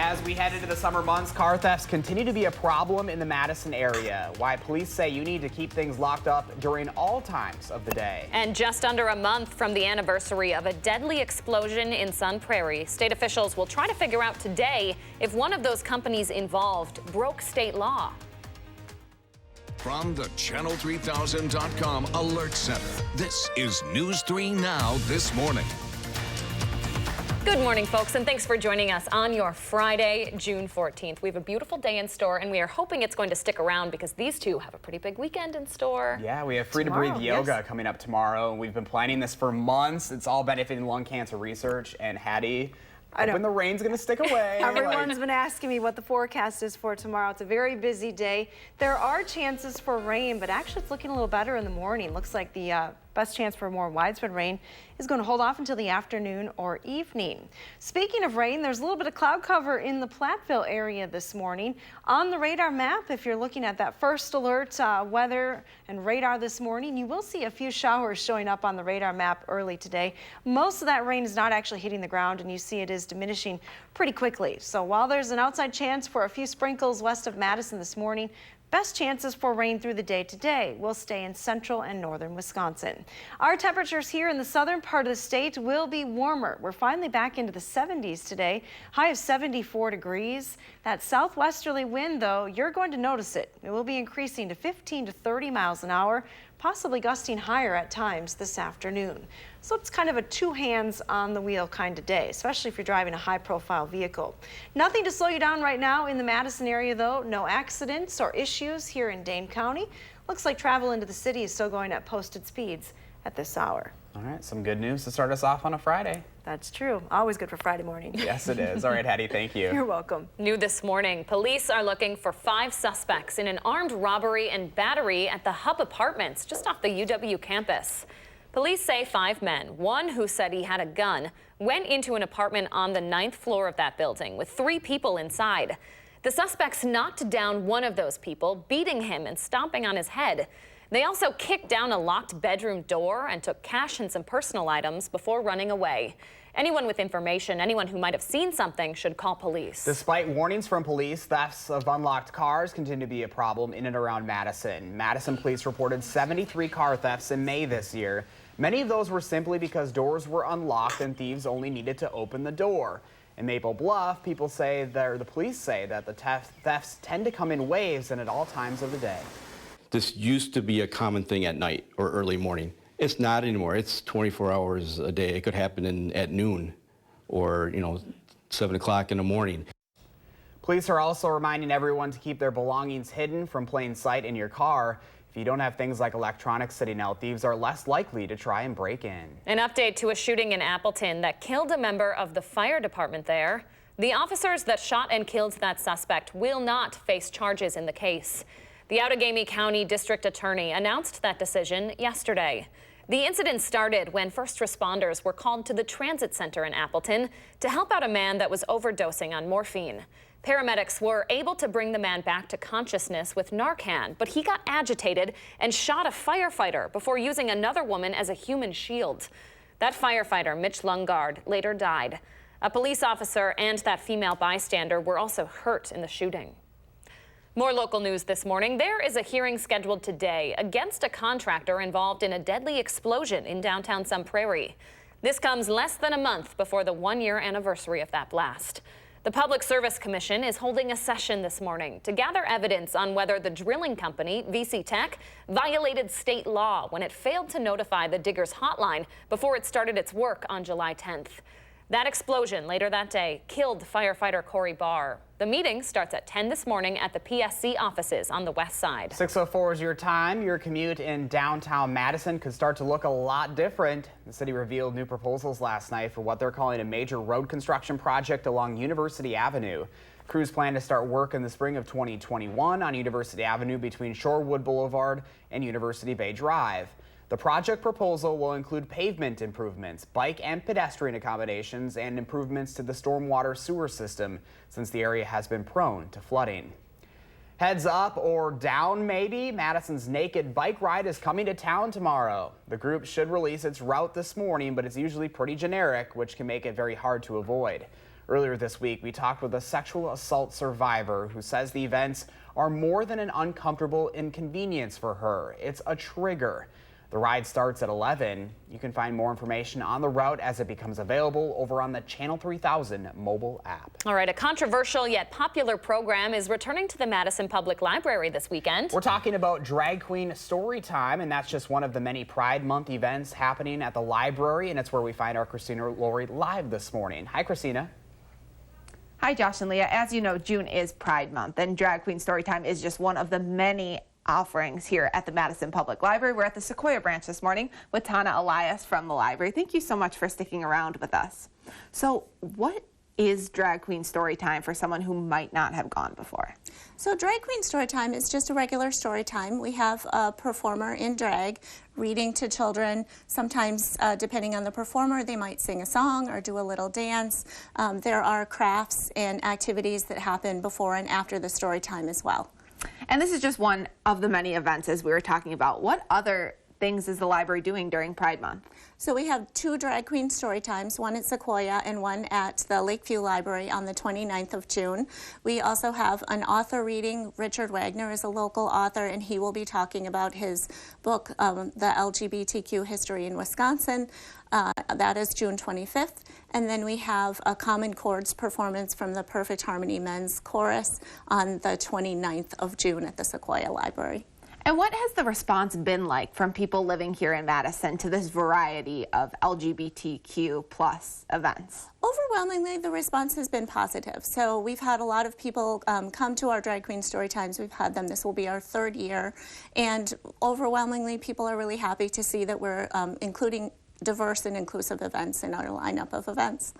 As we head into the summer months, car thefts continue to be a problem in the Madison area. Why police say you need to keep things locked up during all times of the day. And just under a month from the anniversary of a deadly explosion in Sun Prairie, state officials will try to figure out today if one of those companies involved broke state law. From the Channel3000.com Alert Center, this is News 3 Now This Morning. Good morning, folks, and thanks for joining us on your Friday, June 14th. We have a beautiful day in store, and we are hoping it's going to stick around because these two have a pretty big weekend in store. Yeah, we have Free to Breathe Yoga coming up tomorrow, and we've been planning this for months. It's all benefiting lung cancer research, and Hattie, hoping the rain's going to stick away. Everyone's been asking me what the forecast is for tomorrow. It's a very busy day. There are chances for rain, but actually it's looking a little better in the morning. Looks like the best chance for more widespread rain is going to hold off until the afternoon or evening. Speaking of rain, there's a little bit of cloud cover in the Platteville area this morning. On the radar map, if you're looking at that first alert weather and radar this morning, you will see a few showers showing up on the radar map early today. Most of that rain is not actually hitting the ground, and you see it is diminishing pretty quickly. So while there's an outside chance for a few sprinkles west of Madison this morning, best chances for rain through the day today will stay in central and northern Wisconsin. Our temperatures here in the southern part of the state will be warmer. We're finally back into the 70s today, high of 74 degrees. That southwesterly wind, though, you're going to notice it. It will be increasing to 15 to 30 miles an hour, possibly gusting higher at times this afternoon. So it's kind of a two hands on the wheel kind of day, especially if you're driving a high profile vehicle. Nothing to slow you down right now in the Madison area, though. No accidents or issues here in Dane County. Looks like travel into the city is still going at posted speeds at this hour. All right, some good news to start us off on a Friday. That's true. Always good for Friday morning. Yes, it is. All right, Hattie, thank you. You're welcome. New this morning, police are looking for 5 suspects in an armed robbery and battery at the Hub Apartments just off the UW campus. Police say 5 men, one who said he had a gun, went into an apartment on the 9th floor of that building with 3 people inside. The suspects knocked down one of those people, beating him and stomping on his head. They also kicked down a locked bedroom door and took cash and some personal items before running away. Anyone with information, anyone who might have seen something, should call police. Despite warnings from police, thefts of unlocked cars continue to be a problem in and around Madison. Madison police reported 73 car thefts in May this year. Many of those were simply because doors were unlocked and thieves only needed to open the door. In Maple Bluff, the police say that the thefts tend to come in waves and at all times of the day. This used to be a common thing at night or early morning. It's not anymore. It's 24 hours a day. It could happen at noon or, 7 o'clock in the morning. Police are also reminding everyone to keep their belongings hidden from plain sight in your car. If you don't have things like electronics sitting out, thieves are less likely to try and break in. An update to a shooting in Appleton that killed a member of the fire department there. The officers that shot and killed that suspect will not face charges in the case. The Outagamie County District Attorney announced that decision yesterday. The incident started when first responders were called to the transit center in Appleton to help out a man that was overdosing on morphine. Paramedics were able to bring the man back to consciousness with Narcan, but he got agitated and shot a firefighter before using another woman as a human shield. That firefighter, Mitch Lungard, later died. A police officer and that female bystander were also hurt in the shooting. More local news this morning. There is a hearing scheduled today against a contractor involved in a deadly explosion in downtown Sun Prairie. This comes less than a month before the 1-year anniversary of that blast. The Public Service Commission is holding a session this morning to gather evidence on whether the drilling company, VC Tech, violated state law when it failed to notify the Diggers Hotline before it started its work on July 10th. That explosion later that day killed firefighter Corey Barr. The meeting starts at 10 this morning at the PSC offices on the west side. 6:04 is your time. Your commute in downtown Madison could start to look a lot different. The city revealed new proposals last night for what they're calling a major road construction project along University Avenue. Crews plan to start work in the spring of 2021 on University Avenue between Shorewood Boulevard and University Bay Drive. The project proposal will include pavement improvements, bike and pedestrian accommodations, and improvements to the stormwater sewer system, since the area has been prone to flooding. Heads up or down maybe, Madison's Naked Bike Ride is coming to town tomorrow. The group should release its route this morning, but it's usually pretty generic, which can make it very hard to avoid. Earlier this week, we talked with a sexual assault survivor who says the events are more than an uncomfortable inconvenience for her. It's a trigger. The ride starts at 11. You can find more information on the route as it becomes available over on the Channel 3000 mobile app. All right, a controversial yet popular program is returning to the Madison Public Library this weekend. We're talking about Drag Queen Story Time, and that's just one of the many Pride Month events happening at the library, and it's where we find our Christina Laurie live this morning. Hi, Christina. Hi, Josh and Leah. As you know, June is Pride Month, and Drag Queen Storytime is just one of the many offerings here at the Madison Public Library. We're at the Sequoia branch this morning with Tana Elias from the library. Thank you so much for sticking around with us. So what is Drag Queen Storytime for someone who might not have gone before? So Drag Queen Storytime is just a regular story time. We have a performer in drag reading to children. Sometimes, depending on the performer, they might sing a song or do a little dance. There are crafts and activities that happen before and after the story time as well. And this is just one of the many events as we were talking about. What other things is the library doing during Pride Month? So we have two Drag Queen story times, one at Sequoia and one at the Lakeview Library on the 29th of June. We also have an author reading. Richard Wagner is a local author, and he will be talking about his book, The LGBTQ History in Wisconsin. That is June 25th. And then we have a Common Chords performance from the Perfect Harmony Men's Chorus on the 29th of June at the Sequoia Library. And what has the response been like from people living here in Madison to this variety of LGBTQ plus events? Overwhelmingly, the response has been positive. So we've had a lot of people come to our Drag Queen Story Times. We've had them. This will be our third year. And overwhelmingly, people are really happy to see that we're including diverse and inclusive events in our lineup of events.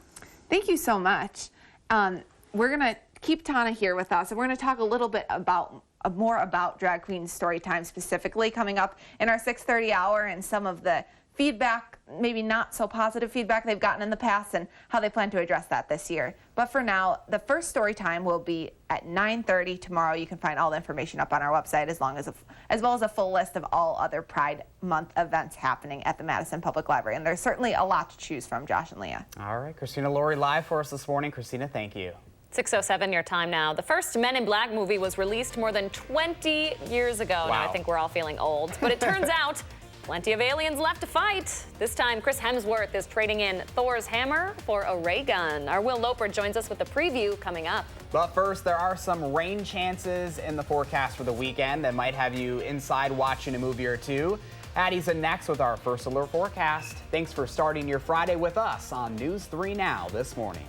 Thank you so much. We're going to keep Tana here with us, and we're going to talk a little bit about more about Drag Queen Storytime specifically coming up in our 6:30 hour, and some of the feedback, maybe not so positive feedback they've gotten in the past, and how they plan to address that this year. But for now, the first story time will be at 9:30 tomorrow. You can find all the information up on our website, as well as a full list of all other Pride Month events happening at the Madison Public Library. And there's certainly a lot to choose from, Josh and Leah. All right, Christina Laurie live for us this morning. Christina, thank you. 6:07 your time now. The first Men in Black movie was released more than 20 years ago. Wow. Now I think we're all feeling old. But it turns out plenty of aliens left to fight. This time, Chris Hemsworth is trading in Thor's hammer for a ray gun. Our Will Loper joins us with a preview coming up. But first, there are some rain chances in the forecast for the weekend that might have you inside watching a movie or two. Addie's in next with our first alert forecast. Thanks for starting your Friday with us on News 3 Now this morning.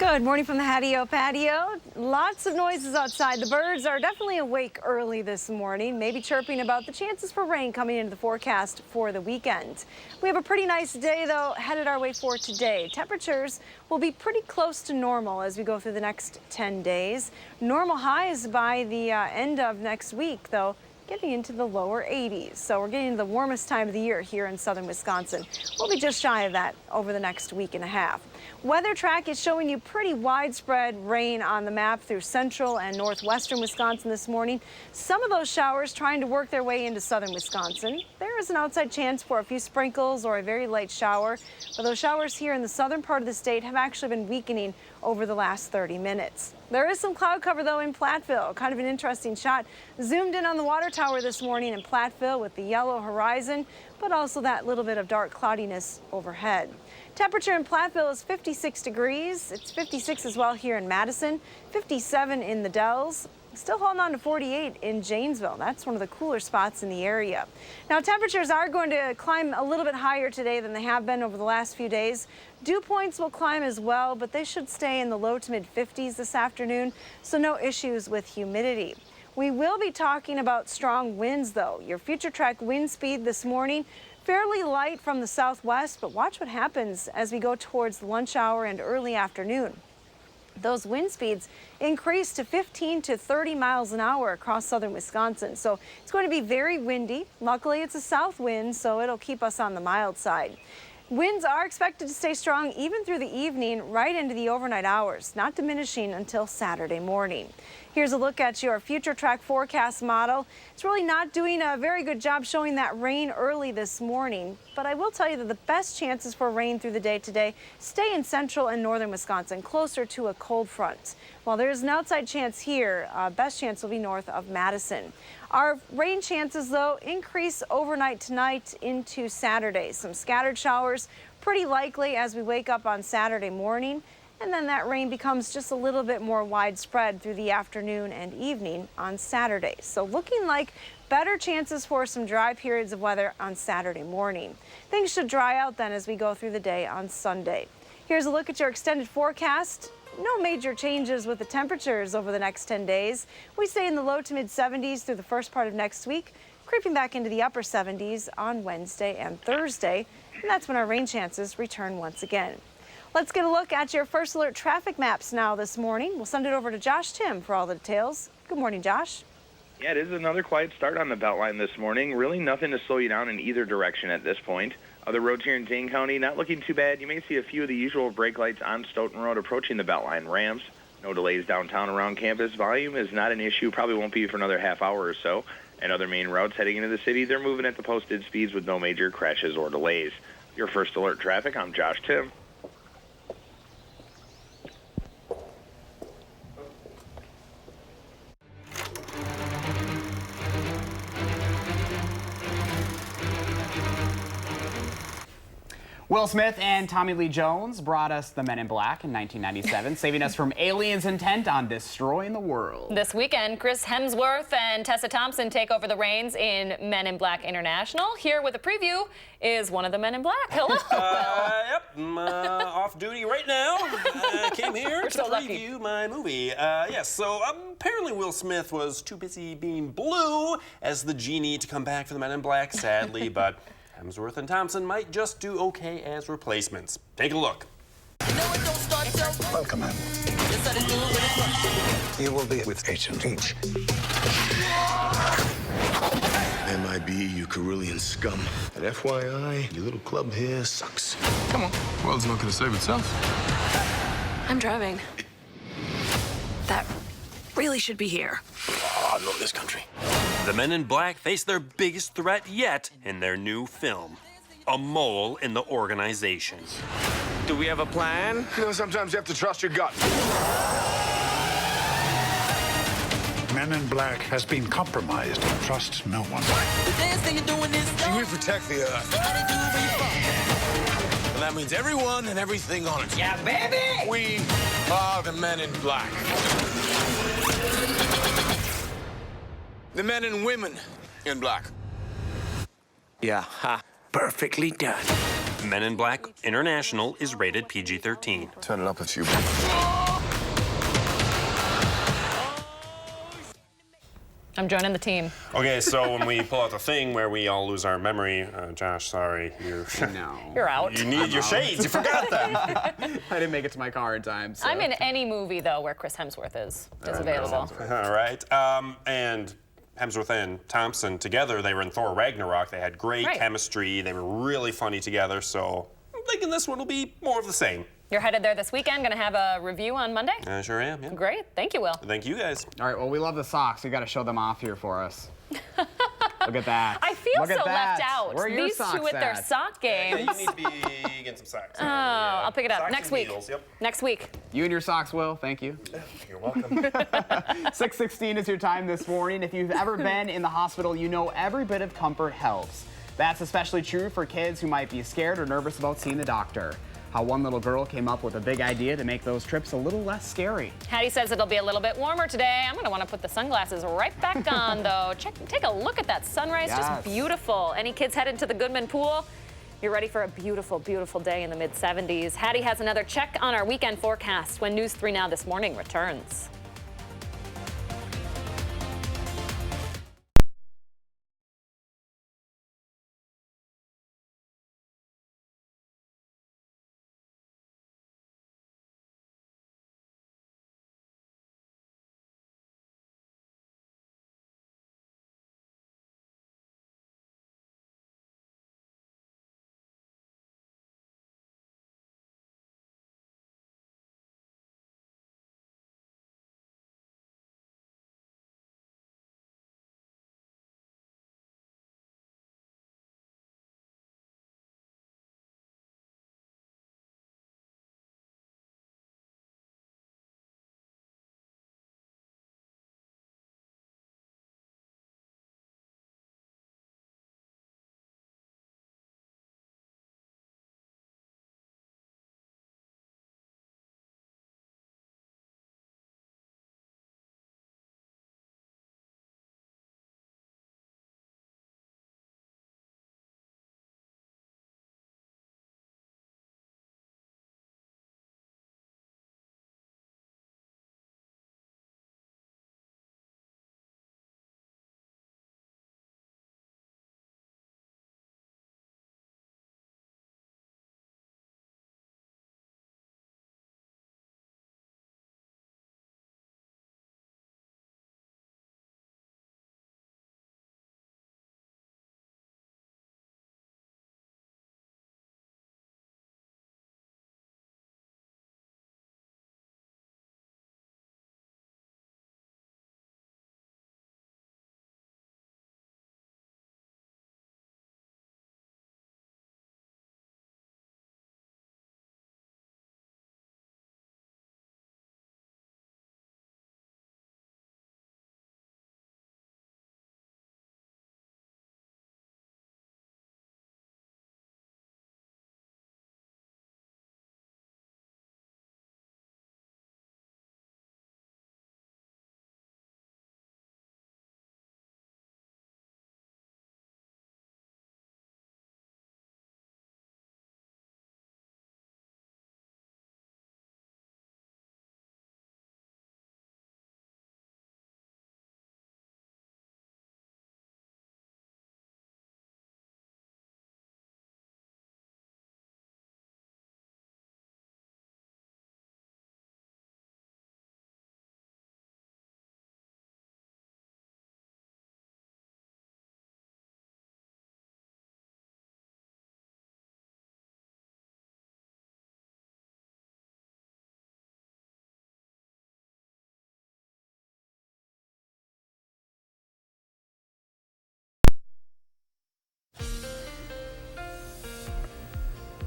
Good morning from the patio. Lots of noises outside. The birds are definitely awake early this morning, maybe chirping about the chances for rain coming into the forecast for the weekend. We have a pretty nice day, though, headed our way for today. Temperatures will be pretty close to normal as we go through the next 10 days. Normal highs by the end of next week, though, getting into the lower 80s. So we're getting into the warmest time of the year here in southern Wisconsin. We'll be just shy of that over the next week and a half. Weather track is showing you pretty widespread rain on the map through central and northwestern Wisconsin this morning. Some of those showers trying to work their way into southern Wisconsin. There is an outside chance for a few sprinkles or a very light shower, but those showers here in the southern part of the state have actually been weakening over the last 30 minutes. There is some cloud cover, though, in Platteville. Kind of an interesting shot. Zoomed in on the water tower this morning in Platteville with the yellow horizon, but also that little bit of dark cloudiness overhead. Temperature in Platteville is 56 degrees. It's 56 as well here in Madison, 57 in the Dells. Still holding on to 48 in Janesville. That's one of the cooler spots in the area. Now, temperatures are going to climb a little bit higher today than they have been over the last few days. Dew points will climb as well, but they should stay in the low to mid 50s this afternoon, so no issues with humidity. We will be talking about strong winds, though. Your future track wind speed this morning, fairly light from the southwest, but watch what happens as we go towards the lunch hour and early afternoon. Those wind speeds increase to 15 to 30 miles an hour across southern Wisconsin. So it's going to be very windy. Luckily, it's a south wind, so it'll keep us on the mild side. Winds are expected to stay strong even through the evening, right into the overnight hours, not diminishing until Saturday morning. Here's a look at your future track forecast model. It's really not doing a very good job showing that rain early this morning, but I will tell you that the best chances for rain through the day today stay in central and northern Wisconsin, closer to a cold front. While there's an outside chance here, best chance will be north of Madison. Our rain chances, though, increase overnight tonight into Saturday. Some scattered showers, pretty likely as we wake up on Saturday morning. And then that rain becomes just a little bit more widespread through the afternoon and evening on Saturday. So looking like better chances for some dry periods of weather on Saturday morning. Things should dry out then as we go through the day on Sunday. Here's a look at your extended forecast. No major changes with the temperatures over the next 10 days. We stay in the low to mid 70s through the first part of next week, creeping back into the upper 70s on Wednesday and Thursday. And that's when our rain chances return once again. Let's get a look at your first alert traffic maps now this morning. We'll send it over to Josh Tim for all the details. Good morning, Josh. Yeah, it is another quiet start on the Beltline this morning. Really nothing to slow you down in either direction at this point. Other roads here in Dane County, not looking too bad. You may see a few of the usual brake lights on Stoughton Road approaching the Beltline ramps. No delays downtown around campus. Volume is not an issue. Probably won't be for another half hour or so. And other main routes heading into the city, they're moving at the posted speeds with no major crashes or delays. Your first alert traffic, I'm Josh Tim. Will Smith and Tommy Lee Jones brought us the Men in Black in 1997, saving us from aliens intent on destroying the world. This weekend, Chris Hemsworth and Tessa Thompson take over the reins in Men in Black International. Here with a preview is one of the Men in Black. Hello. Yep, I'm off duty right now. I came here to preview my movie. Yes, so apparently Will Smith was too busy being blue as the genie to come back for the Men in Black, sadly, but Hemsworth and Thompson might just do okay as replacements. Take a look. Welcome, man. You will be with Agent H. MIB, you Carillion scum. And FYI, your little club here sucks. Come on. The world's not going to save itself. I'm driving. That really should be here. Oh, I love this country. The Men in Black face their biggest threat yet in their new film, a mole in the organization. Do we have a plan? You know, sometimes you have to trust your gut. Men in Black has been compromised. Trust no one. We protect the Earth. And that means everyone and everything on it. Yeah, baby! We are the Men in Black. The men and women in black. Yeah, ha. Perfectly done. Men in Black International is rated PG-13. Turn it up a few. I'm joining the team. Okay, so when we pull out the thing where we all lose our memory, Josh, sorry, You're out. You need your shades. You forgot them. I didn't make it to my car in time. So. I'm in any movie though where Chris Hemsworth is available. All right, and Hemsworth and Thompson together, they were in Thor Ragnarok. They had great chemistry. They were really funny together. So I'm thinking this one will be more of the same. You're headed there this weekend. Going to have a review on Monday? I sure am, yeah. Great. Thank you, Will. Thank you, guys. All right, well, we love the socks. You got to show them off here for us. Look at that. I feel so left out. Where are your These socks two with their at? sock games. You need to be getting some socks. Oh, I'll pick it up Socks next and week. needles, yep. Next week. You and your socks, Will. Thank you. You're welcome. 6:16 is your time this morning. If you've ever been in the hospital, you know every bit of comfort helps. That's especially true for kids who might be scared or nervous about seeing the doctor. How one little girl came up with a big idea to make those trips a little less scary. Hattie says it'll be a little bit warmer today. I'm going to want to put the sunglasses right back on, though. Take a look at that sunrise. Yes. Just beautiful. Any kids headed to the Goodman Pool? You're ready for a beautiful, beautiful day in the mid-70s. Hattie has another check on our weekend forecast when News 3 Now This Morning returns.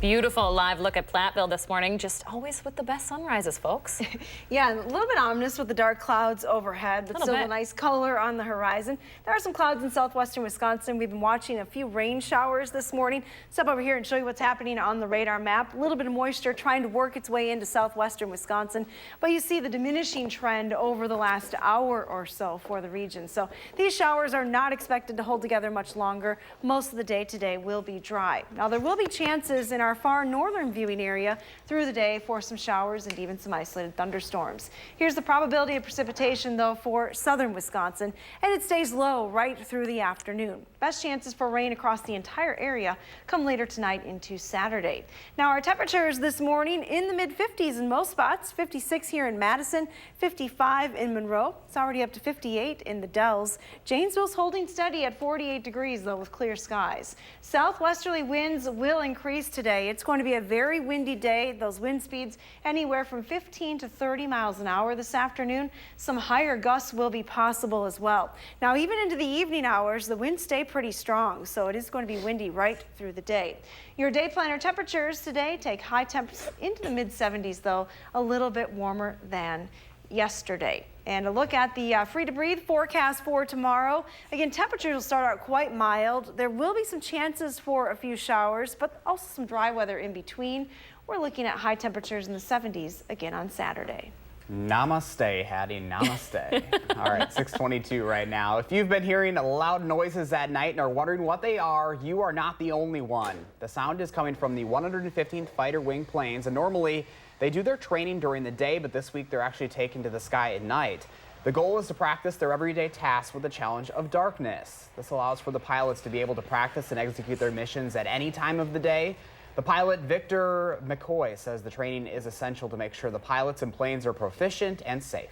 Beautiful live look at Platteville this morning. Just always with the best sunrises, folks. Yeah, a little bit ominous with the dark clouds overhead, but still a nice color on the horizon. There are some clouds in southwestern Wisconsin. We've been watching a few rain showers this morning. Step over here and show you what's happening on the radar map. A little bit of moisture trying to work its way into southwestern Wisconsin, but you see the diminishing trend over the last hour or so for the region. So these showers are not expected to hold together much longer. Most of the day today will be dry. Now there will be chances in our our far northern viewing area through the day for some showers and even some isolated thunderstorms. Here's the probability of precipitation, though, for southern Wisconsin, and it stays low right through the afternoon. Best chances for rain across the entire area come later tonight into Saturday. Now, our temperatures this morning in the mid-50s in most spots, 56 here in Madison, 55 in Monroe. It's already up to 58 in the Dells. Janesville's holding steady at 48 degrees, though, with clear skies. Southwesterly winds will increase today. It's going to be a very windy day. Those wind speeds anywhere from 15 to 30 miles an hour this afternoon. Some higher gusts will be possible as well. Now, even into the evening hours, the winds stay pretty strong, so it is going to be windy right through the day. Your day planner temperatures today take high temps into the mid-70s, though, a little bit warmer than yesterday. And a look at the free to breathe forecast for tomorrow. Again, temperatures will start out quite mild. There will be some chances for a few showers, but also some dry weather in between. We're looking at high temperatures in the 70s again on Saturday. Namaste, Hattie, namaste. All right, 6:22 right now. If you've been hearing loud noises at night and are wondering what they are, you are not the only one. The sound is coming from the 115th Fighter Wing planes, and normally they do their training during the day, but this week they're actually taken to the sky at night. The goal is to practice their everyday tasks with the challenge of darkness. This allows for the pilots to be able to practice and execute their missions at any time of the day. The pilot, Victor McCoy, says the training is essential to make sure the pilots and planes are proficient and safe.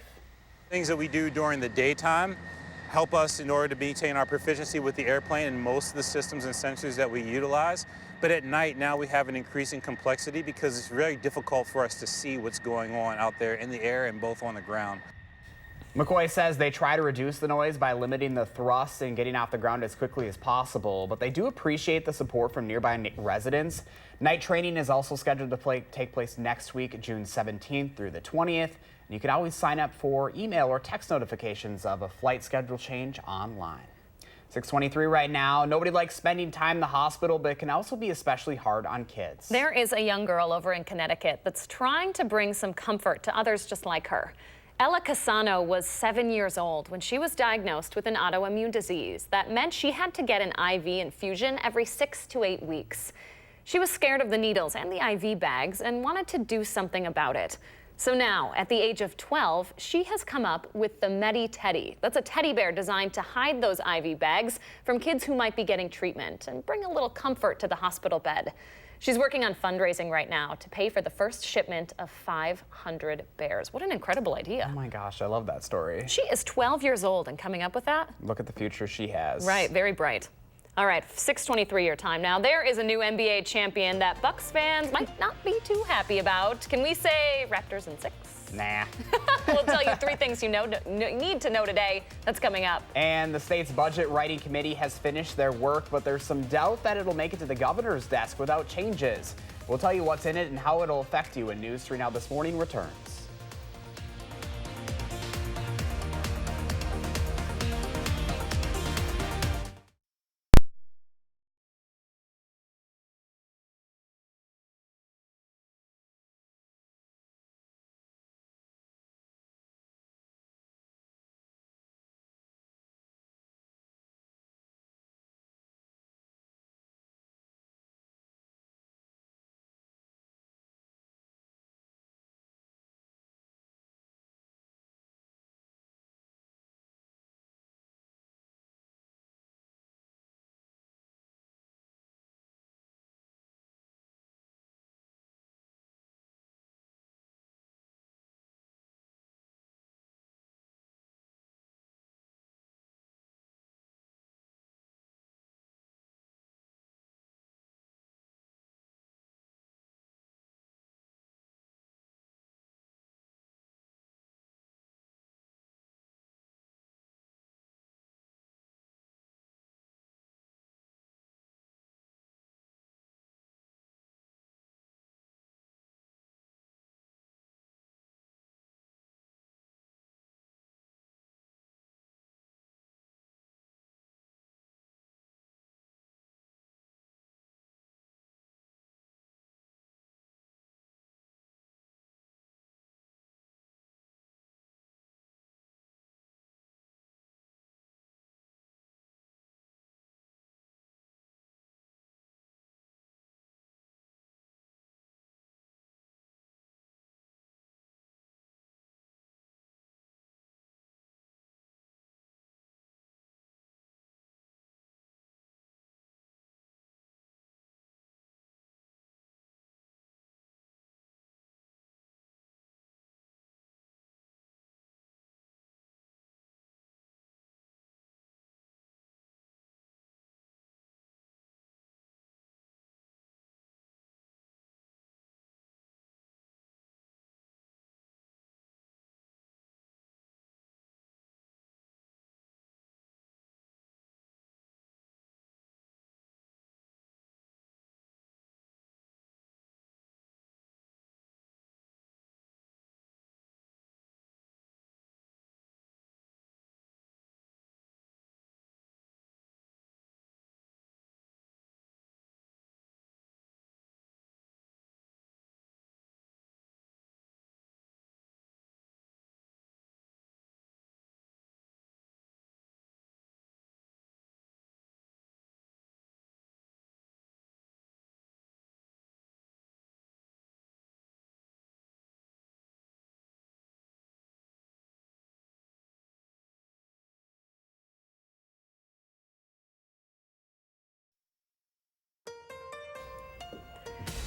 Things that we do during the daytime help us in order to maintain our proficiency with the airplane and most of the systems and sensors that we utilize. But at night, now we have an increasing complexity because it's very difficult for us to see what's going on out there in the air and both on the ground. McCoy says they try to reduce the noise by limiting the thrust and getting off the ground as quickly as possible, but they do appreciate the support from nearby residents. Night training is also scheduled to take place next week, June 17th through the 20th. And you can always sign up for email or text notifications of a flight schedule change online. 6:23 right now. Nobody likes spending time in the hospital, but it can also be especially hard on kids. There is a young girl over in Connecticut that's trying to bring some comfort to others just like her. Ella Casano was 7 years old when she was diagnosed with an autoimmune disease. That meant she had to get an IV infusion every 6 to 8 weeks. She was scared of the needles and the IV bags and wanted to do something about it. So now, at the age of 12, she has come up with the Medi Teddy. That's a teddy bear designed to hide those IV bags from kids who might be getting treatment and bring a little comfort to the hospital bed. She's working on fundraising right now to pay for the first shipment of 500 bears. What an incredible idea. Oh my gosh, I love that story. She is 12 years old and coming up with that? Look at the future she has. Right, very bright. All right, 6:23 your time now. There is a new NBA champion that Bucks fans might not be too happy about. Can we say Raptors in 6? Nah. We'll tell you 3 things you need to know today. That's coming up. And the state's budget writing committee has finished their work, but there's some doubt that it'll make it to the governor's desk without changes. We'll tell you what's in it and how it'll affect you when News 3 Now This Morning returns.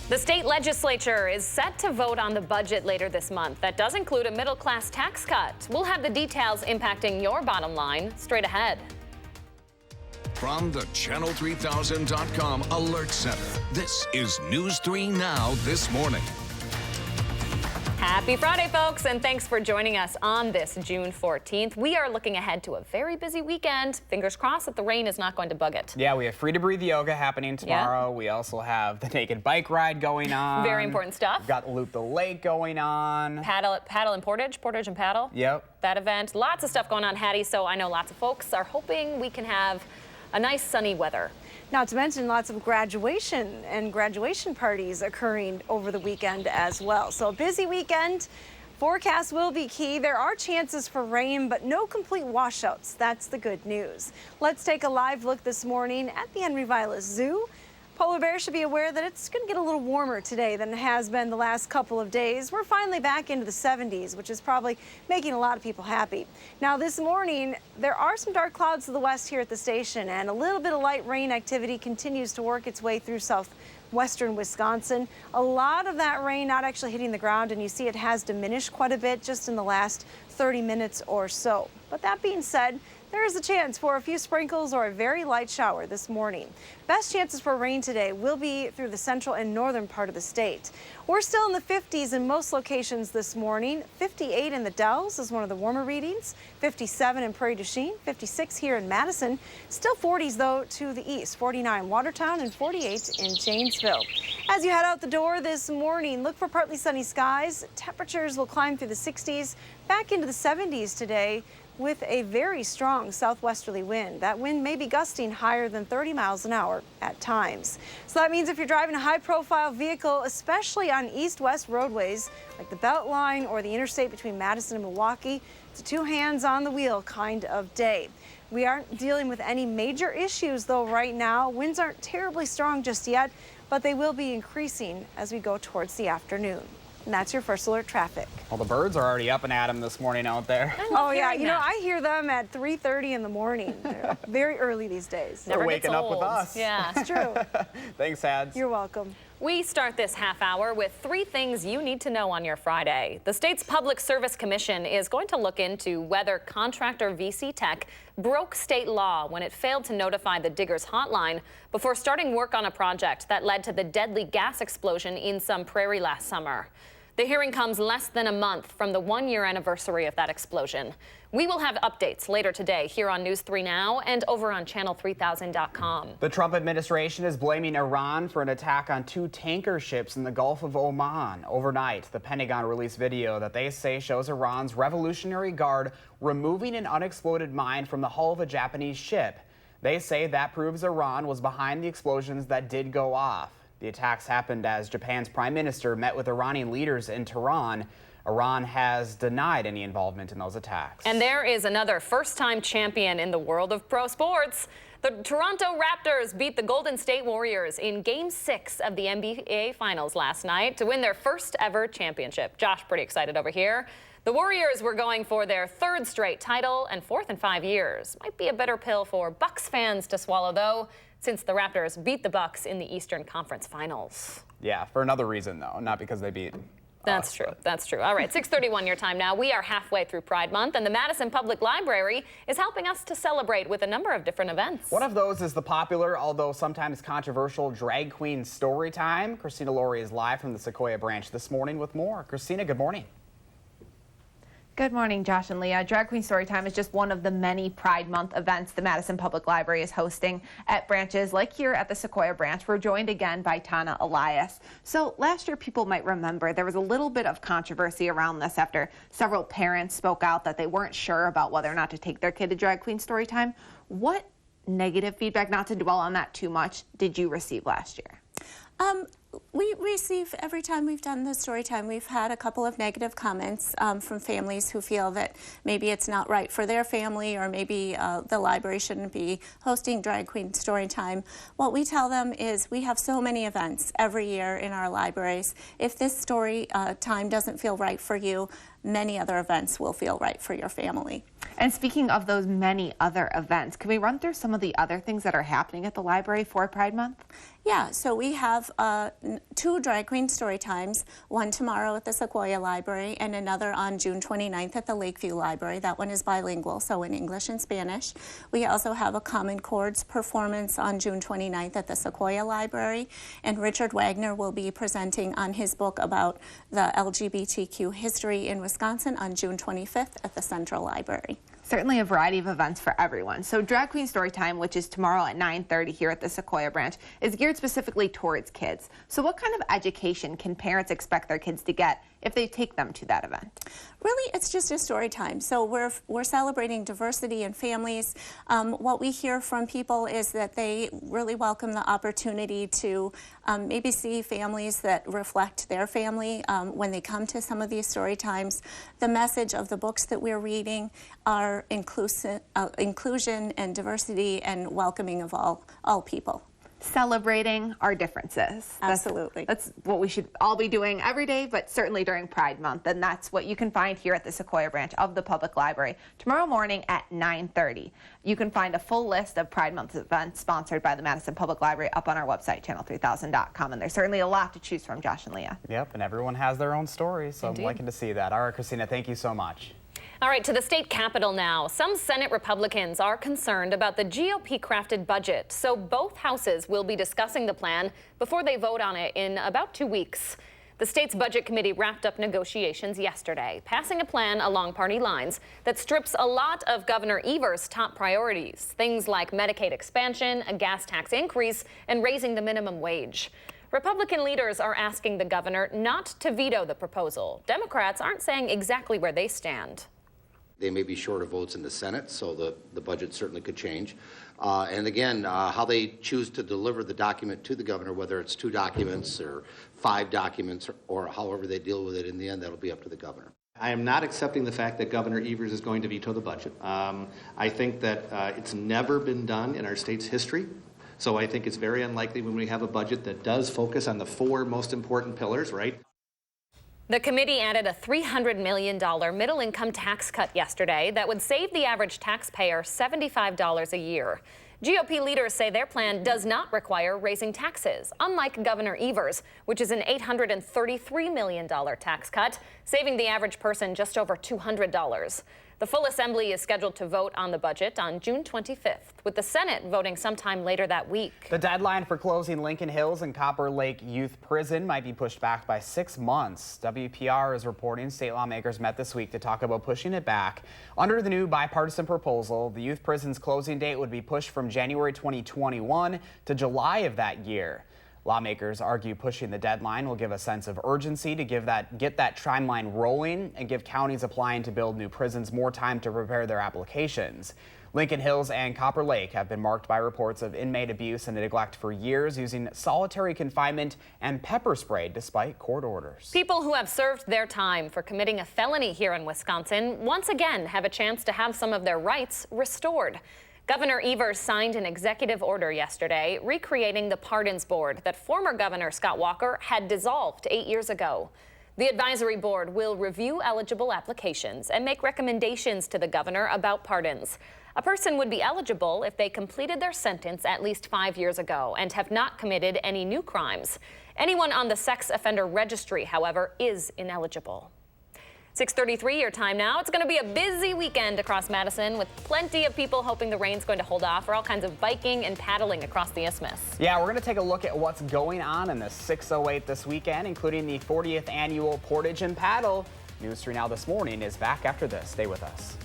The state legislature is set to vote on the budget later this month. That does include a middle-class tax cut. We'll have the details impacting your bottom line straight ahead. From the Channel3000.com Alert Center, this is News 3 Now this morning. Happy Friday, folks, and thanks for joining us on this June 14th. We are looking ahead to a very busy weekend. Fingers crossed that the rain is not going to bug it. Yeah, we have Free to Breathe yoga happening tomorrow. We also have the naked bike ride going on. Very important stuff. We've got Loop the Lake going on. Paddle and Portage and Paddle. Yep. That event. Lots of stuff going on, Hattie, so I know lots of folks are hoping we can have a nice sunny weather. Not to mention lots of graduation and graduation parties occurring over the weekend as well. So a busy weekend. Forecast will be key. There are chances for rain, but no complete washouts. That's the good news. Let's take a live look this morning at the Henry Vilas Zoo. Polar bears should be aware that it's going to get a little warmer today than it has been the last couple of days. We're finally back into the 70s, which is probably making a lot of people happy. Now this morning, there are some dark clouds to the west here at the station, and a little bit of light rain activity continues to work its way through southwestern Wisconsin. A lot of that rain not actually hitting the ground, and you see it has diminished quite a bit just in the last 30 minutes or so. But that being said, there is a chance for a few sprinkles or a very light shower this morning. Best chances for rain today will be through the central and northern part of the state. We're still in the 50s in most locations this morning. 58 in the Dells is one of the warmer readings. 57 in Prairie du Chien, 56 here in Madison. Still 40s though to the east. 49 Watertown and 48 in Janesville. As you head out the door this morning, look for partly sunny skies. Temperatures will climb through the 60s, back into the 70s today, with a very strong southwesterly wind. That wind may be gusting higher than 30 miles an hour at times. So that means if you're driving a high-profile vehicle, especially on east-west roadways like the Beltline or the interstate between Madison and Milwaukee, it's a two hands on the wheel kind of day. We aren't dealing with any major issues though right now. Winds aren't terribly strong just yet, but they will be increasing as we go towards the afternoon. And that's your first alert traffic. Well, the birds are already up and at 'em this morning out there. Oh yeah, you know, I hear them at 3:30 in the morning. They're very early these days. They're waking up with us. Yeah, it's true. Thanks, Hads. You're welcome. We start this half hour with 3 things you need to know on your Friday. The state's Public Service Commission is going to look into whether contractor VC Tech broke state law when it failed to notify the Diggers Hotline before starting work on a project that led to the deadly gas explosion in Sun Prairie last summer. The hearing comes less than a month from the 1-year anniversary of that explosion. We will have updates later today here on News 3 Now and over on Channel3000.com. The Trump administration is blaming Iran for an attack on 2 tanker ships in the Gulf of Oman. Overnight, the Pentagon released video that they say shows Iran's Revolutionary Guard removing an unexploded mine from the hull of a Japanese ship. They say that proves Iran was behind the explosions that did go off. The attacks happened as Japan's prime minister met with Iranian leaders in Tehran. Iran has denied any involvement in those attacks. And there is another first-time champion in the world of pro sports. The Toronto Raptors beat the Golden State Warriors in Game 6 of the NBA Finals last night to win their first ever championship. Josh, pretty excited over here. The Warriors were going for their 3rd straight title and 4th in 5 years. Might be a bitter pill for Bucks fans to swallow, though, since the Raptors beat the Bucks in the Eastern Conference Finals. Yeah, for another reason, though, not because they beat That's true. That's true. All right, 6:31 your time now. We are halfway through Pride Month, and the Madison Public Library is helping us to celebrate with a number of different events. One of those is the popular, although sometimes controversial, Drag Queen Story Time. Christina Laurie is live from the Sequoia branch this morning with more. Christina, good morning. Good morning, Josh and Leah. Drag Queen Storytime is just one of the many Pride Month events the Madison Public Library is hosting at branches like here at the Sequoia branch. We're joined again by Tana Elias. So last year, people might remember there was a little bit of controversy around this after several parents spoke out that they weren't sure about whether or not to take their kid to Drag Queen Storytime. What negative feedback, not to dwell on that too much, did you receive last year? We receive, every time we've done the story time, we've had a couple of negative comments from families who feel that maybe it's not right for their family, or maybe the library shouldn't be hosting Drag Queen Story Time. What we tell them is we have so many events every year in our libraries. If this story time doesn't feel right for you, many other events will feel right for your family. And speaking of those many other events, can we run through some of the other things that are happening at the library for Pride Month? Yeah, so we have 2 drag queen story times, one tomorrow at the Sequoia Library and another on June 29th at the Lakeview Library. That one is bilingual, so in English and Spanish. We also have a Common Chords performance on June 29th at the Sequoia Library, and Richard Wagner will be presenting on his book about the LGBTQ history in Wisconsin on June 25th at the Central Library. Certainly a variety of events for everyone. So Drag Queen Storytime, which is tomorrow at 9:30 here at the Sequoia branch, is geared specifically towards kids. So what kind of education can parents expect their kids to get if they take them to that event? Really, it's just a story time. So we're celebrating diversity in families. What we hear from people is that they really welcome the opportunity to maybe see families that reflect their family when they come to some of these story times. The message of the books that we're reading are inclusion and diversity and welcoming of all people. Celebrating our differences. Absolutely. That's what we should all be doing every day, but certainly during Pride Month. And that's what you can find here at the Sequoia branch of the Public Library tomorrow morning at 9:30. You can find a full list of Pride Month events sponsored by the Madison Public Library up on our website, channel3000.com. And there's certainly a lot to choose from, Josh and Leah. Yep, and everyone has their own story, so Indeed. I'm liking to see that. All right, Christina, thank you so much. All right, to the state capitol now. Some Senate Republicans are concerned about the GOP-crafted budget, so both houses will be discussing the plan before they vote on it in about 2 weeks. The state's budget committee wrapped up negotiations yesterday, passing a plan along party lines that strips a lot of Governor Evers' top priorities, things like Medicaid expansion, a gas tax increase, and raising the minimum wage. Republican leaders are asking the governor not to veto the proposal. Democrats aren't saying exactly where they stand. They may be short of votes in the Senate, so the budget certainly could change. And again, how they choose to deliver the document to the governor, whether it's 2 documents or 5 documents or however they deal with it in the end, that'll be up to the governor. I am not accepting the fact that Governor Evers is going to veto the budget. I think that it's never been done in our state's history. So I think it's very unlikely when we have a budget that does focus on the 4 most important pillars, right? The committee added a $300 million middle-income tax cut yesterday that would save the average taxpayer $75 a year. GOP leaders say their plan does not require raising taxes, unlike Governor Evers, which is an $833 million tax cut, saving the average person just over $200. The full assembly is scheduled to vote on the budget on June 25th, with the Senate voting sometime later that week. The deadline for closing Lincoln Hills and Copper Lake Youth Prison might be pushed back by 6 months. WPR is reporting state lawmakers met this week to talk about pushing it back. Under the new bipartisan proposal, the youth prison's closing date would be pushed from January 2021 to July of that year. Lawmakers argue pushing the deadline will give a sense of urgency to get that timeline rolling and give counties applying to build new prisons more time to prepare their applications. Lincoln Hills and Copper Lake have been marked by reports of inmate abuse and neglect for years, using solitary confinement and pepper spray despite court orders. People who have served their time for committing a felony here in Wisconsin once again have a chance to have some of their rights restored. Governor Evers signed an executive order yesterday recreating the Pardons Board that former Governor Scott Walker had dissolved 8 years ago. The advisory board will review eligible applications and make recommendations to the governor about pardons. A person would be eligible if they completed their sentence at least 5 years ago and have not committed any new crimes. Anyone on the sex offender registry, however, is ineligible. 6:33 your time now. It's going to be a busy weekend across Madison with plenty of people hoping the rain's going to hold off for all kinds of biking and paddling across the isthmus. Yeah, we're going to take a look at what's going on in the 608 this weekend, including the 40th annual Portage and Paddle. News 3 Now This Morning is back after this. Stay with us.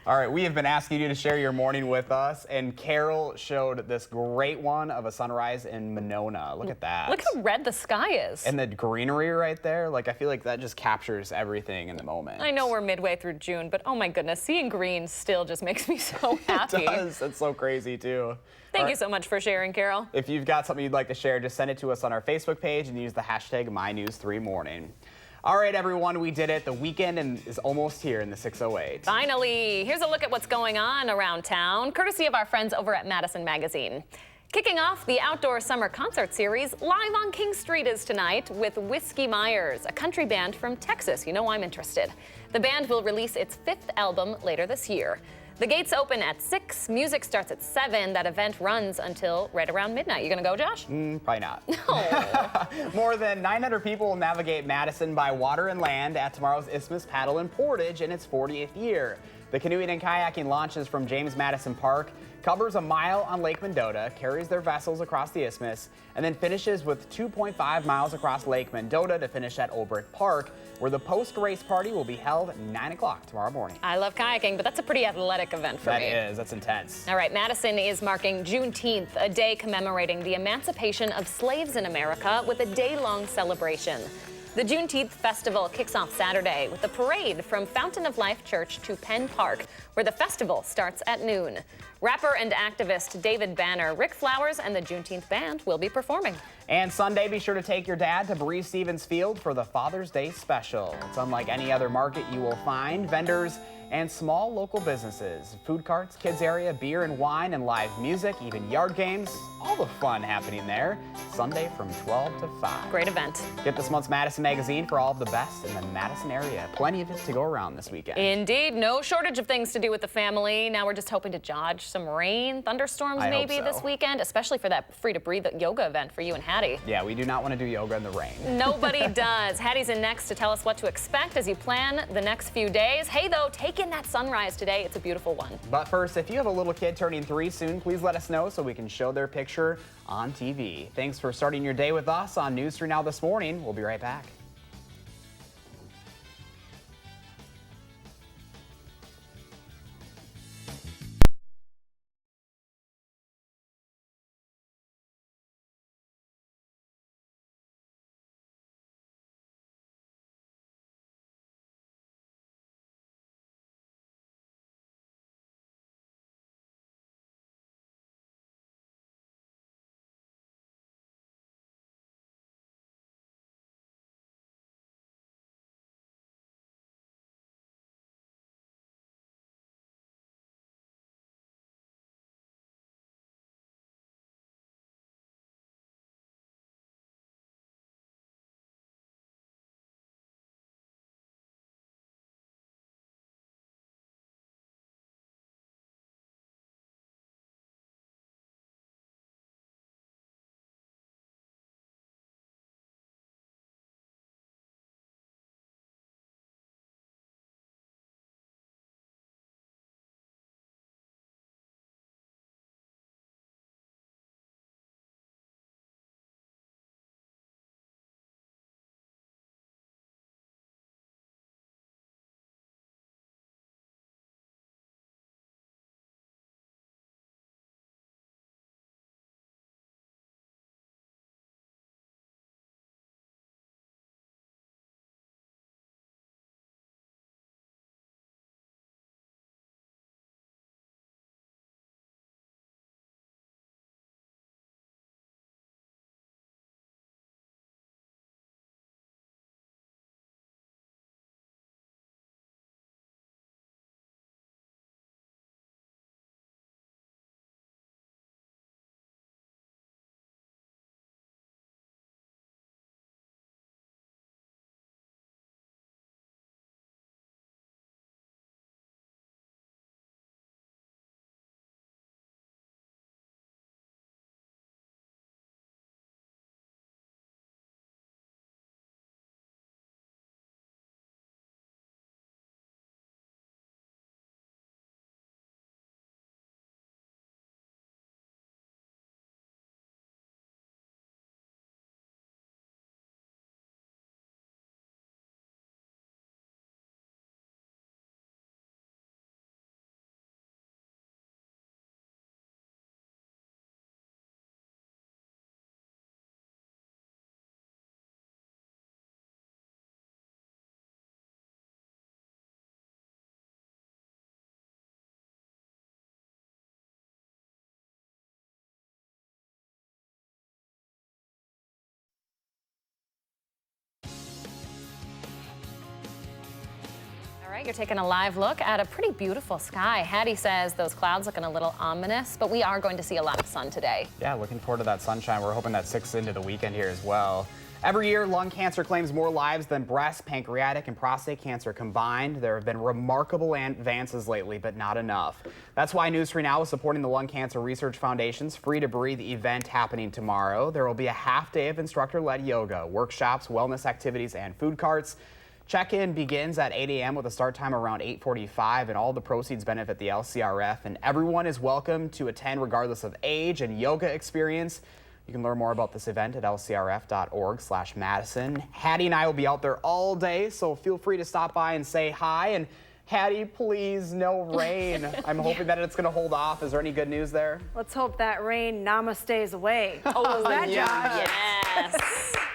All right, we have been asking you to share your morning with us, and Carol showed this great one of a sunrise in Monona. Look at that. Look how red the sky is. And the greenery right there. Like, I feel like that just captures everything in the moment. I know we're midway through June, but oh my goodness, seeing green still just makes me so happy. It does. It's so crazy, too. Thank you so much for sharing, Carol. If you've got something you'd like to share, just send it to us on our Facebook page and use the hashtag MyNews3Morning. All right, everyone, we did it. The weekend is almost here in the 608. Finally, here's a look at what's going on around town, courtesy of our friends over at Madison Magazine. Kicking off the outdoor summer concert series, live on King Street is tonight with Whiskey Myers, a country band from Texas. You know I'm interested. The band will release its 5th album later this year. The gates open at 6, music starts at 7. That event runs until right around midnight. You gonna go, Josh? Probably not. No. More than 900 people will navigate Madison by water and land at tomorrow's Isthmus Paddle and Portage in its 40th year. The canoeing and kayaking launches from James Madison Park, covers a mile on Lake Mendota, carries their vessels across the isthmus, and then finishes with 2.5 miles across Lake Mendota to finish at Olbrich Park, where the post-race party will be held at 9 o'clock tomorrow morning. I love kayaking, but that's a pretty athletic event for me. That is. That's intense. All right, Madison is marking Juneteenth, a day commemorating the emancipation of slaves in America with a day-long celebration. The Juneteenth Festival kicks off Saturday with a parade from Fountain of Life Church to Penn Park, where the festival starts at noon. Rapper and activist David Banner, Rick Flowers, and the Juneteenth Band will be performing. And Sunday, be sure to take your dad to Breeze Stevens Field for the Father's Day special. It's unlike any other market you will find. Vendors and small local businesses, food carts, kids area, beer and wine, and live music, even yard games, all the fun happening there. Sunday from 12 to 5. Great event. Get this month's Madison Magazine for all of the best in the Madison area. Plenty of it to go around this weekend. Indeed, no shortage of things to do with the family. Now we're just hoping to dodge some rain, thunderstorms maybe this weekend, especially for that Free to Breathe yoga event for you and Hattie. Yeah, we do not want to do yoga in the rain. Nobody does. Hattie's in next to tell us what to expect as you plan the next few days. Hey, though, take in that sunrise today. It's a beautiful one. But first, if you have a little kid turning 3 soon, please let us know so we can show their picture on TV. Thanks for starting your day with us on News 3 Now this morning. We'll be right back. right, you're taking a live look at a pretty beautiful sky. Hattie says those clouds looking a little ominous, but we are going to see a lot of sun today. Yeah, looking forward to that sunshine. We're hoping that sticks into the weekend here as well. Every year, lung cancer claims more lives than breast, pancreatic, and prostate cancer combined. There have been remarkable advances lately, but not enough. That's why News 3 Now is supporting the Lung Cancer Research Foundation's Free to Breathe event happening tomorrow. There will be a half day of instructor-led yoga, workshops, wellness activities, and food carts. Check-in begins at 8 a.m. with a start time around 8:45, and all the proceeds benefit the LCRF. And everyone is welcome to attend regardless of age and yoga experience. You can learn more about this event at lcrf.org/Madison. Hattie and I will be out there all day, so feel free to stop by and say hi. And Hattie, please, no rain. I'm hoping that it's going to hold off. Is there any good news there? Let's hope that rain namastays away. Oh, that yes.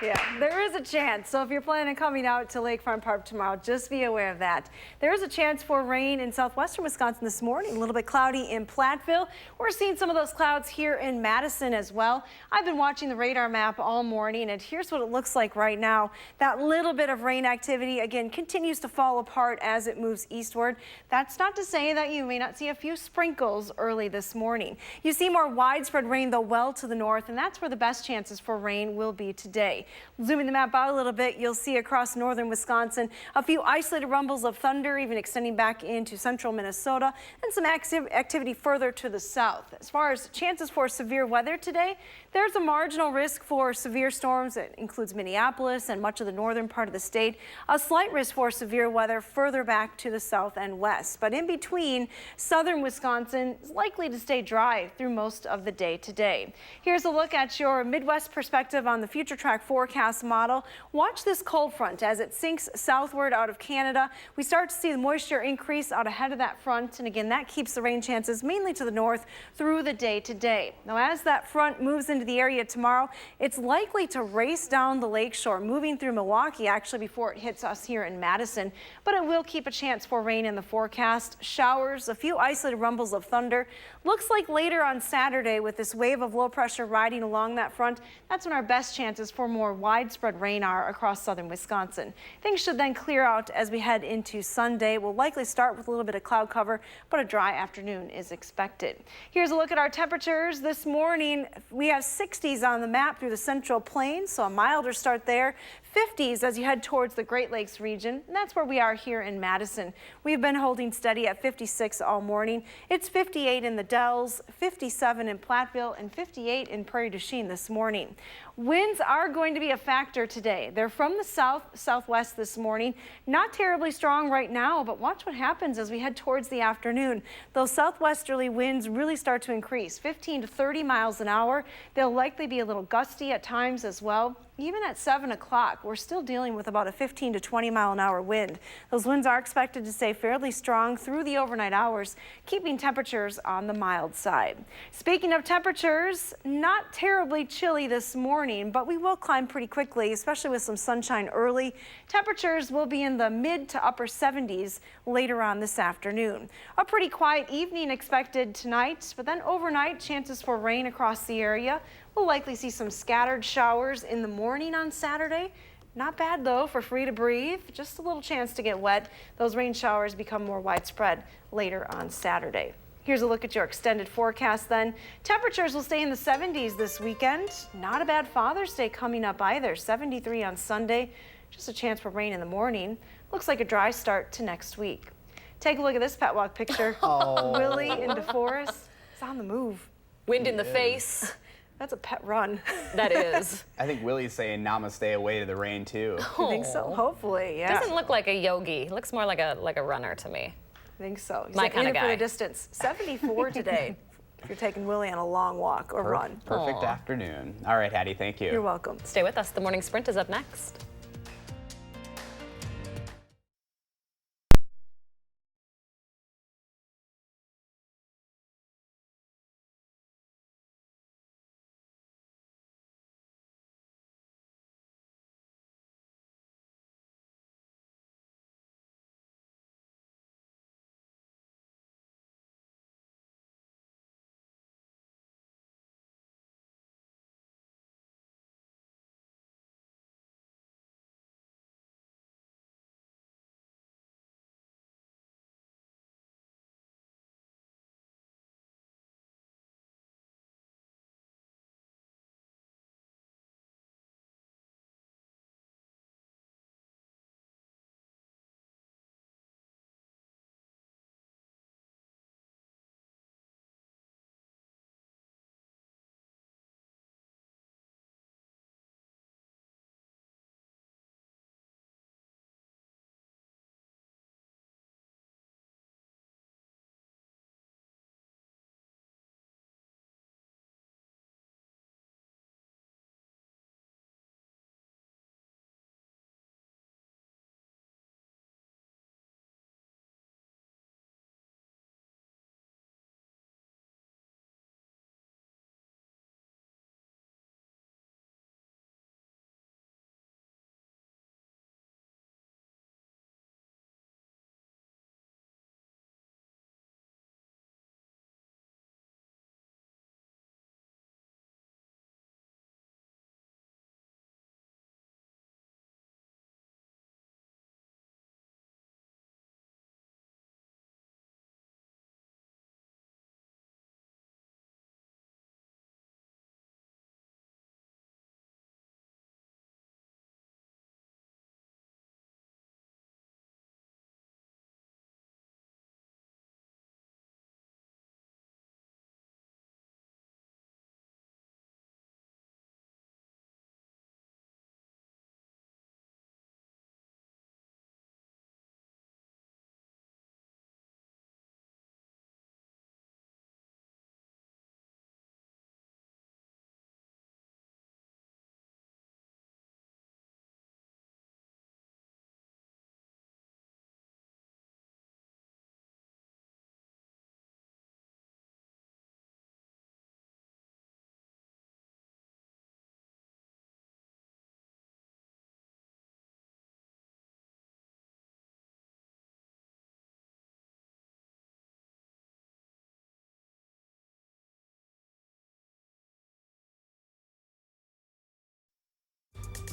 Yeah, there is a chance. So if you're planning on coming out to Lakefront Park tomorrow, just be aware of that. There is a chance for rain in southwestern Wisconsin this morning. A little bit cloudy in Platteville. We're seeing some of those clouds here in Madison as well. I've been watching the radar map all morning, and here's what it looks like right now. That little bit of rain activity, again, continues to fall apart as it moves eastward. That's not to say that you may not see a few sprinkles early this morning. You see more widespread rain, though, well to the north, and that's where the best chances for rain will be today. Zooming the map out a little bit, you'll see across northern Wisconsin a few isolated rumbles of thunder, even extending back into central Minnesota, and some activity further to the south. As far as chances for severe weather today, there's a marginal risk for severe storms. It includes Minneapolis and much of the northern part of the state. A slight risk for severe weather further back to the south and west. But in between, southern Wisconsin is likely to stay dry through most of the day today. Here's a look at your Midwest perspective on the future track forecast model. Watch this cold front as it sinks southward out of Canada. We start to see the moisture increase out ahead of that front, and again, that keeps the rain chances mainly to the north through the day today. Now, as that front moves into the area tomorrow, it's likely to race down the lakeshore, moving through Milwaukee actually before it hits us here in Madison, but it will keep a chance for rain in the forecast. Showers, a few isolated rumbles of thunder. Looks like later on Saturday, with this wave of low pressure riding along that front, that's when our best chances for more widespread rain are across southern Wisconsin. Things should then clear out as we head into Sunday. We'll likely start with a little bit of cloud cover, but a dry afternoon is expected. Here's a look at our temperatures this morning. We have 60s on the map through the Central Plains, so a milder start there. 50s as you head towards the Great Lakes region, and that's where we are here in Madison. We've been holding steady at 56 all morning. It's 58 in the Dells, 57 in Platteville, and 58 in Prairie du Chien this morning. Winds are going to be a factor today. They're from the southwest this morning. Not terribly strong right now, but watch what happens as we head towards the afternoon. Those southwesterly winds really start to increase, 15 to 30 miles an hour. They'll likely be a little gusty at times as well. Even at 7 o'clock, we're still dealing with about a 15 to 20 mile an hour wind. Those winds are expected to stay fairly strong through the overnight hours, keeping temperatures on the mild side. Speaking of temperatures, not terribly chilly this morning, but we will climb pretty quickly, especially with some sunshine early. Temperatures will be in the mid to upper 70s later on this afternoon. A pretty quiet evening expected tonight, but then overnight, chances for rain across the area. We'll likely see some scattered showers in the morning on Saturday. Not bad, though, for Free to Breathe. Just a little chance to get wet. Those rain showers become more widespread later on Saturday. Here's a look at your extended forecast then. Temperatures will stay in the 70s this weekend. Not a bad Father's Day coming up either. 73 on Sunday. Just a chance for rain in the morning. Looks like a dry start to next week. Take a look at this pet walk picture. Willie in DeForest. It's on the move. Wind in the face. That's a pet run. That is. I think Willie's saying namaste away to the rain, too. You think so? Hopefully, yeah. Doesn't look like a yogi. He looks more like a runner to me. I think so. He's My kind of in it guy. for the distance. 74 today if you're taking Willie on a long walk or run. Perfect afternoon. All right, Hattie, thank you. You're welcome. Stay with us. The Morning Sprint is up next.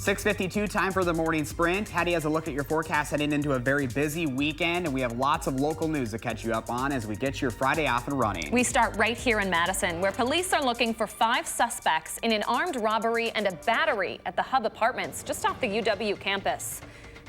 6:52, time for the morning sprint. Hattie has a look at your forecast heading into a very busy weekend, and we have lots of local news to catch you up on as we get your Friday off and running. We start right here in Madison, where police are looking for 5 suspects in an armed robbery and a battery at the Hub Apartments just off the UW campus.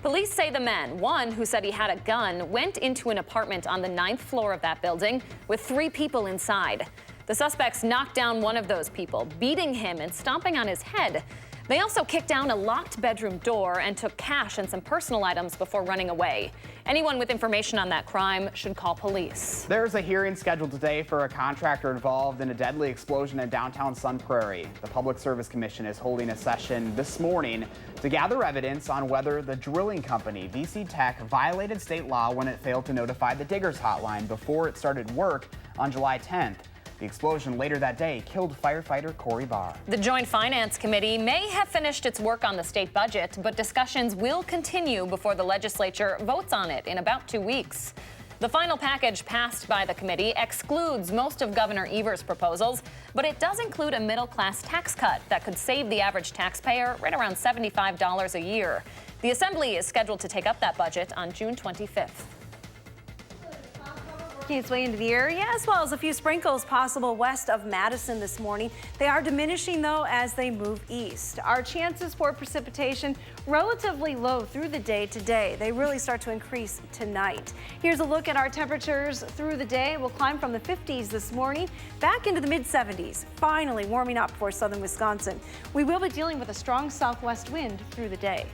Police say the man, one who said he had a gun, went into an apartment on the 9th floor of that building with 3 people inside. The suspects knocked down one of those people, beating him and stomping on his head. They also kicked down a locked bedroom door and took cash and some personal items before running away. Anyone with information on that crime should call police. There's a hearing scheduled today for a contractor involved in a deadly explosion in downtown Sun Prairie. The Public Service Commission is holding a session this morning to gather evidence on whether the drilling company, VC Tech, violated state law when it failed to notify the Diggers Hotline before it started work on July 10th. The explosion later that day killed firefighter Corey Barr. The Joint Finance Committee may have finished its work on the state budget, but discussions will continue before the legislature votes on it in about 2 weeks. The final package passed by the committee excludes most of Governor Evers' proposals, but it does include a middle-class tax cut that could save the average taxpayer right around $75 a year. The Assembly is scheduled to take up that budget on June 25th. Making its way into the area, as well as a few sprinkles possible west of Madison this morning. They are diminishing, though, as they move east. Our chances for precipitation relatively low through the day today. They really start to increase tonight. Here's a look at our temperatures through the day. We'll climb from the 50s this morning back into the mid-70s, finally warming up for southern Wisconsin. We will be dealing with a strong southwest wind through the day.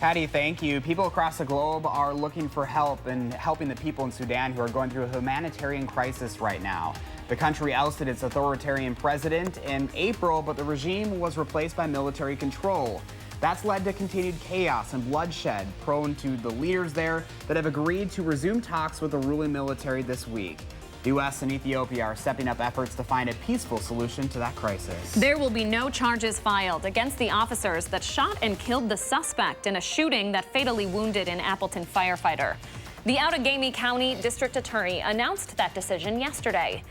Patty, thank you. People across the globe are looking for help and helping the people in Sudan who are going through a humanitarian crisis right now. The country ousted its authoritarian president in April, but the regime was replaced by military control. That's led to continued chaos and bloodshed, prone to the leaders there that have agreed to resume talks with the ruling military this week. The U.S. and Ethiopia are stepping up efforts to find a peaceful solution to that crisis. There will be no charges filed against the officers that shot and killed the suspect in a shooting that fatally wounded an Appleton firefighter. The Outagamie County District Attorney announced that decision yesterday.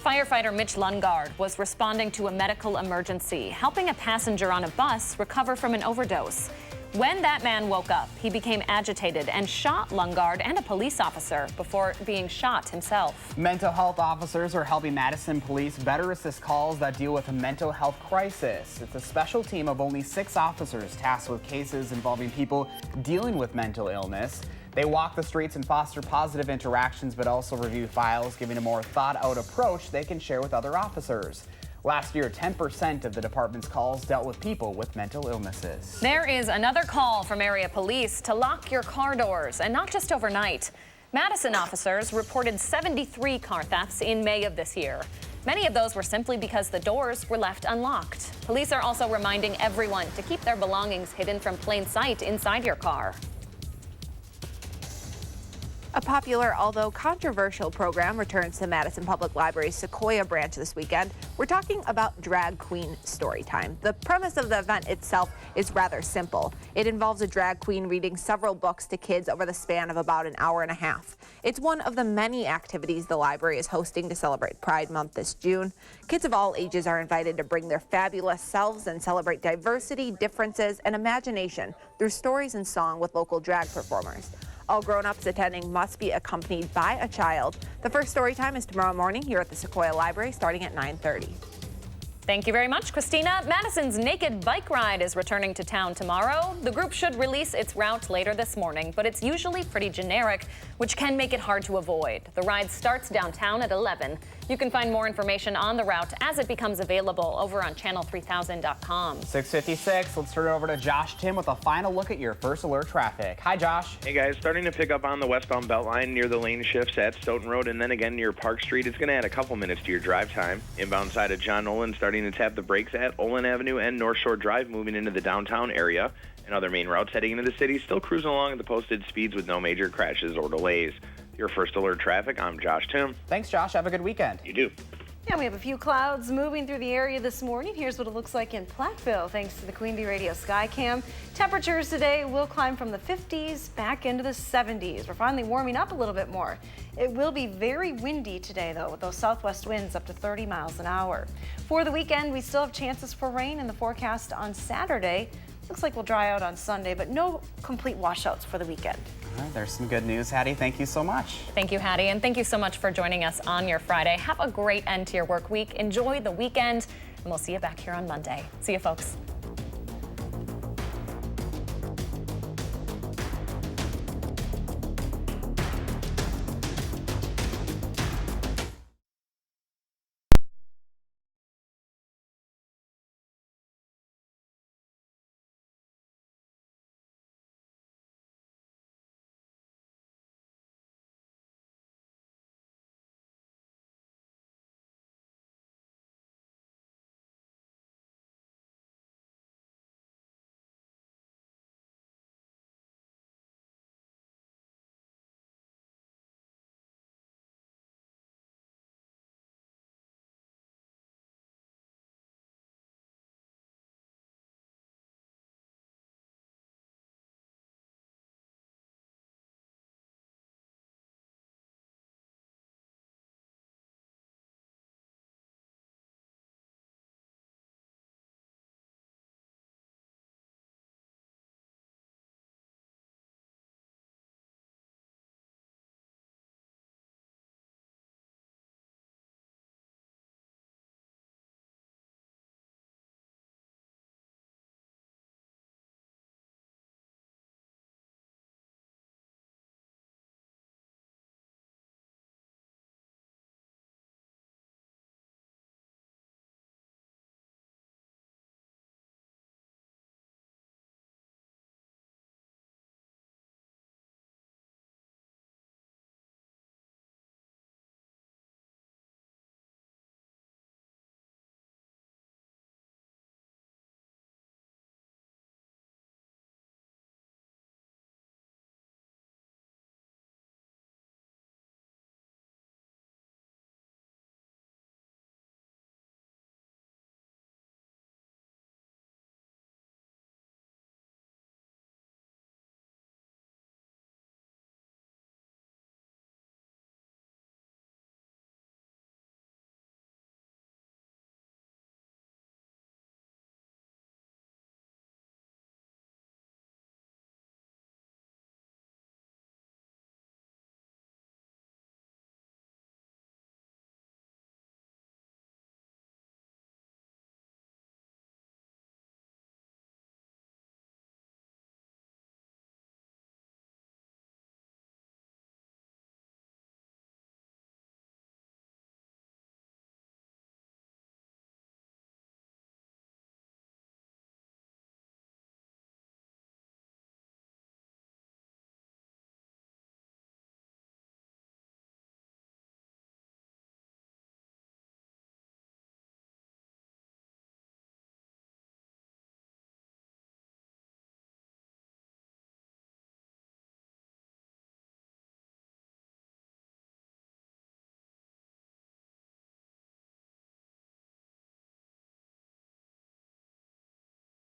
Firefighter Mitch Lungard was responding to a medical emergency, helping a passenger on a bus recover from an overdose. When that man woke up, he became agitated and shot Lungard and a police officer before being shot himself. Mental health officers are helping Madison police better assist calls that deal with a mental health crisis. It's a special team of only 6 officers tasked with cases involving people dealing with mental illness. They walk the streets and foster positive interactions, but also review files, giving a more thought-out approach they can share with other officers. Last year, 10% of the department's calls dealt with people with mental illnesses. There is another call from area police to lock your car doors, and not just overnight. Madison officers reported 73 car thefts in May of this year. Many of those were simply because the doors were left unlocked. Police are also reminding everyone to keep their belongings hidden from plain sight inside your car. A popular, although controversial program returns to Madison Public Library's Sequoia branch this weekend. We're talking about Drag Queen Storytime. The premise of the event itself is rather simple. It involves a drag queen reading several books to kids over the span of about an hour and a half. It's one of the many activities the library is hosting to celebrate Pride Month this June. Kids of all ages are invited to bring their fabulous selves and celebrate diversity, differences, and imagination through stories and song with local drag performers. All grown-ups attending must be accompanied by a child. The first story time is tomorrow morning here at the Sequoia Library starting at 9:30. Thank you very much, Christina. Madison's Naked Bike Ride is returning to town tomorrow. The group should release its route later this morning, but it's usually pretty generic, which can make it hard to avoid. The ride starts downtown at 11. You can find more information on the route as it becomes available over on channel3000.com. 6:56, let's turn it over to Josh Tim with a final look at your first alert traffic. Hi, Josh. Hey, guys. Starting to pick up on the westbound Beltline near the lane shifts at Stoughton Road and then again near Park Street. It's going to add a couple minutes to your drive time. Inbound side of John Nolan starting to tap the brakes at Olin Avenue and North Shore Drive moving into the downtown area. And other main routes heading into the city still cruising along at the posted speeds with no major crashes or delays. Your first alert traffic, I'm Josh Tim. Thanks, Josh. Have a good weekend. You do. And we have a few clouds moving through the area this morning. Here's what it looks like in Platteville, thanks to the Queen Bee Radio Skycam. Temperatures today will climb from the 50s back into the 70s. We're finally warming up a little bit more. It will be very windy today, though, with those southwest winds up to 30 miles an hour. For the weekend, we still have chances for rain in the forecast on Saturday. Looks like we'll dry out on Sunday, but no complete washouts for the weekend. All right, there's some good news, Hattie. Thank you so much. Thank you, Hattie, and thank you so much for joining us on your Friday. Have a great end to your work week. Enjoy the weekend, and we'll see you back here on Monday. See you, folks.